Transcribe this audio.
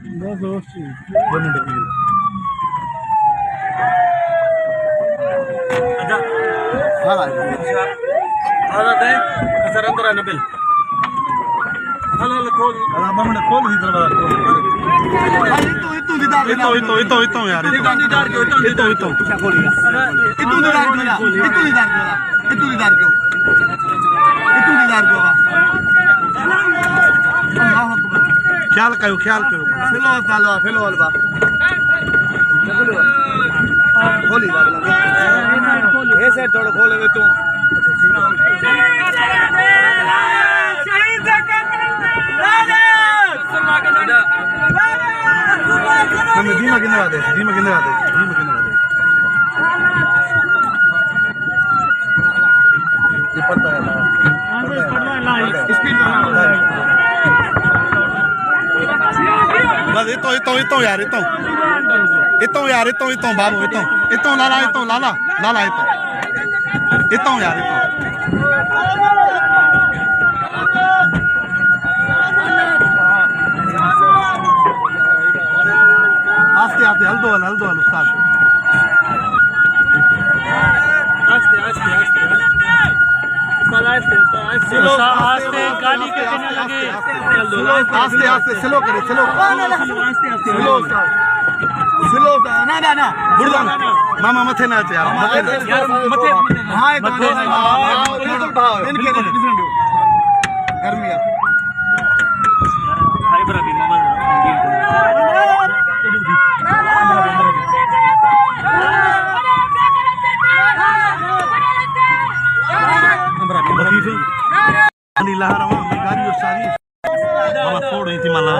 बस दोस्त ही। 2 मिनट की अच्छा हाँ आधा दे असर अंदर है नबिल हल हल खोल अब मिनट खोल ही दरवाजा इतो यार इतो ख्याल करो खोली ऐसे थोड़ा खोले तू हमें धीमा गिनने आते ये पता है स्पीड बस इतो यार इतो यार इतो बाबू इतो लाला इतो यार आस्ते आस्ते हल दो उस्ताद आस्ते गाड़ी के देने लगे आस्ते स्लो करे स्लो ना बुर्दान मामा मथे ना यार मथे हां गर्मी फाइबर अभी मामा नीला रवा गाड़ी सारी मामा फोड़ थी माला